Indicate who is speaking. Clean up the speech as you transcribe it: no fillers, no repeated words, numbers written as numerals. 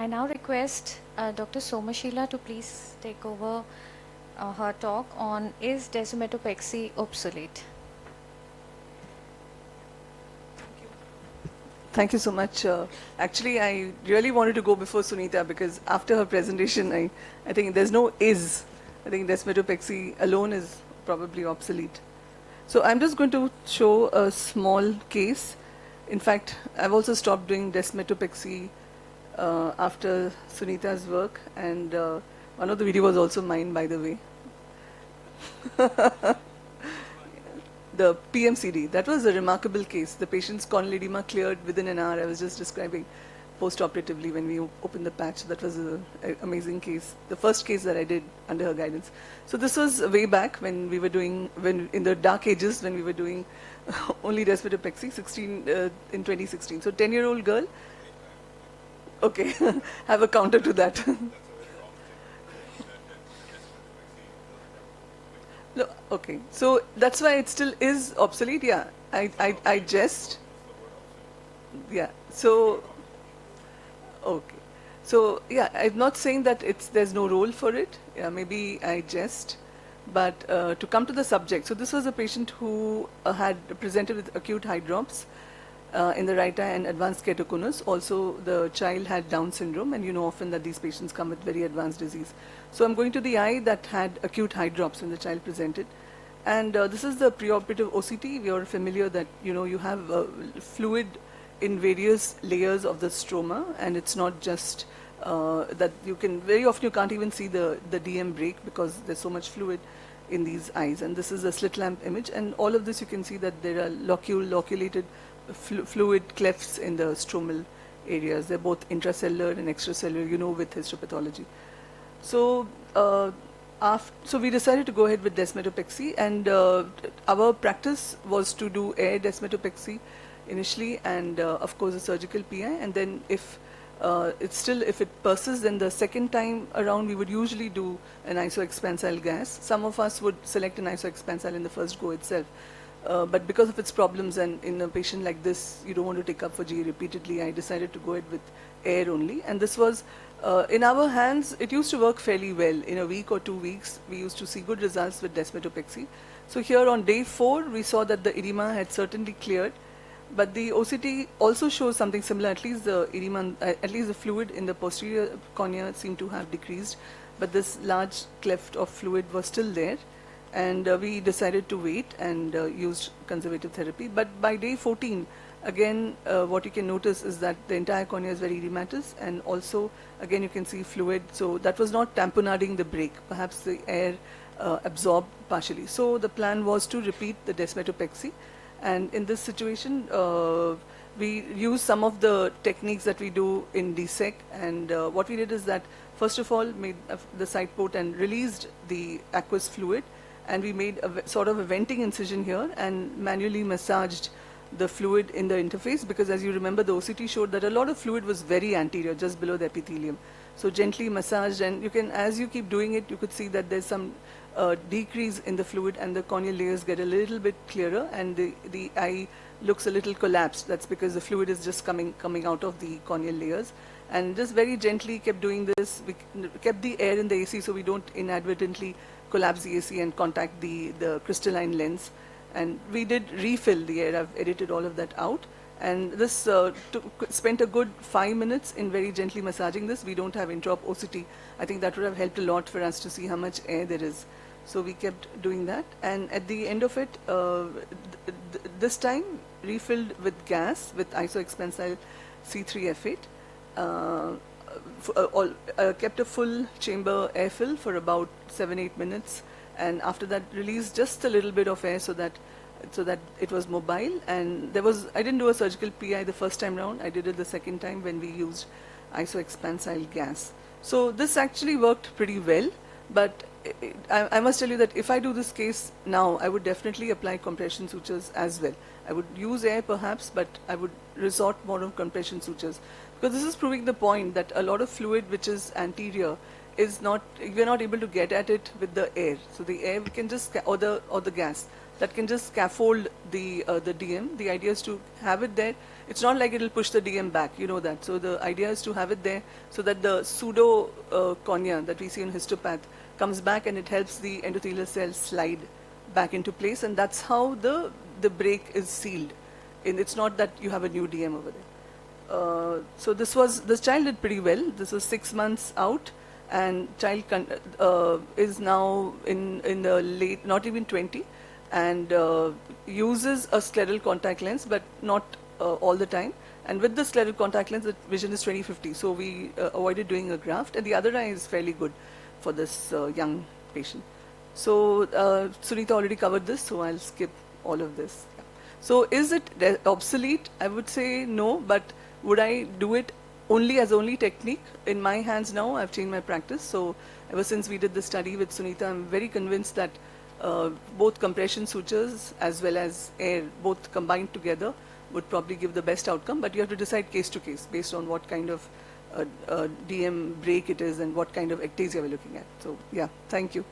Speaker 1: I now request Dr. Somashila to please take over her talk on is desmetopexy obsolete?
Speaker 2: Thank you so much. Actually, I really wanted to go before Sunita because after her presentation, I think there's no is. I think desmetopexy alone is probably obsolete. So I'm just going to show a small case. In fact, I've also stopped doing desmetopexy after Sunita's work, and one of the videos was also mine, by the way. The PMCD, that was a remarkable case. The patient's corneal edema cleared within an hour. I was just describing post-operatively when we opened the patch. That was an amazing case. The first case that I did under her guidance. So this was way back when we were doing, when in the dark ages, when we were doing only desmetopexy, in 2016. So 10-year-old girl. Okay, have a counter to that. No, okay, so that's why it still is obsolete. Yeah, I jest. Yeah, so okay, so yeah, I'm not saying that there's no role for it. Yeah, maybe I jest, but to come to the subject. So this was a patient who had presented with acute eye drops in the right eye and advanced keratoconus. Also, the child had Down syndrome, and you know often that these patients come with very advanced disease. So I'm going to the eye that had acute eye drops when the child presented. And this is the preoperative OCT. We are familiar that you have fluid in various layers of the stroma, and it's not just that you can, very often you can't even see the DM break because there's so much fluid in these eyes. And this is a slit lamp image, and all of this you can see that there are loculated fluid clefts in the stromal areas. They're both intracellular and extracellular, with histopathology. So, so we decided to go ahead with desmetopexy, and our practice was to do air desmetopexy initially, and of course a surgical PI, and then if if it persists, then the second time around we would usually do an isoexpansile gas. Some of us would select an isoexpansile in the first go itself. But because of its problems, and in a patient like this, you don't want to take up for GE repeatedly, I decided to go ahead with air only. And this was, in our hands, it used to work fairly well. In a week or 2 weeks, we used to see good results with desmetopexy. So here on day 4, we saw that the edema had certainly cleared. But the OCT also shows something similar. At least the edema, at least the fluid in the posterior cornea seemed to have decreased. But this large cleft of fluid was still there. And we decided to wait and used conservative therapy. But by day 14, again, what you can notice is that the entire cornea is very edematous, and also, again, you can see fluid. So that was not tamponading the break. Perhaps the air absorbed partially. So the plan was to repeat the desmetopexy. And in this situation, we used some of the techniques that we do in DSEC. And what we did is that, first of all, made the side port and released the aqueous fluid. And we made a sort of a venting incision here and manually massaged the fluid in the interface, because as you remember, the OCT showed that a lot of fluid was very anterior, just below the epithelium. So gently massaged, and you can, as you keep doing it, you could see that there's some decrease in the fluid, and the corneal layers get a little bit clearer, and the eye looks a little collapsed. That's because the fluid is just coming out of the corneal layers. And just very gently kept doing this. We kept the air in the AC so we don't inadvertently collapse the AC and contact the crystalline lens. And we did refill the air. I've edited all of that out. And this spent a good 5 minutes in very gently massaging this. We don't have intraop OCT. I think that would have helped a lot for us to see how much air there is. So we kept doing that. And at the end of it, this time refilled with gas with isoexpansile C3F8. Kept a full chamber air fill for about 7-8 minutes, and after that released just a little bit of air so that it was mobile. And I didn't do a surgical PI the first time round. I did it the second time when we used isoexpansile gas. So this actually worked pretty well, but I must tell you that if I do this case now, I would definitely apply compression sutures as well. I would use air perhaps, but I would resort more on compression sutures, because this is proving the point that a lot of fluid which is anterior is not, we're not able to get at it with the air. So the air we can just, or the gas, that can just scaffold the DM. The idea is to have it there It's not like it'll push the DM back, you know that. So the idea is to have it there so that the pseudo cornea that we see in histopath comes back and it helps the endothelial cells slide back into place, and that's how the break is sealed. And it's not that you have a new DM over there. So this child did pretty well. This was 6 months out, and child is now in the late, not even 20, and uses a scleral contact lens, but not all the time. And with the scleral contact lens, the vision is 20/50. So we avoided doing a graft, and the other eye is fairly good for this young patient. So Sunita already covered this, so I'll skip all of this. Yeah. So is it obsolete? I would say no, but would I do it only as only technique? In my hands now, I've changed my practice. So ever since we did the study with Sunita, I'm very convinced that both compression sutures as well as air, both combined together, would probably give the best outcome. But you have to decide case to case based on what kind of DM break it is and what kind of ectasia we're looking at. So yeah, thank you.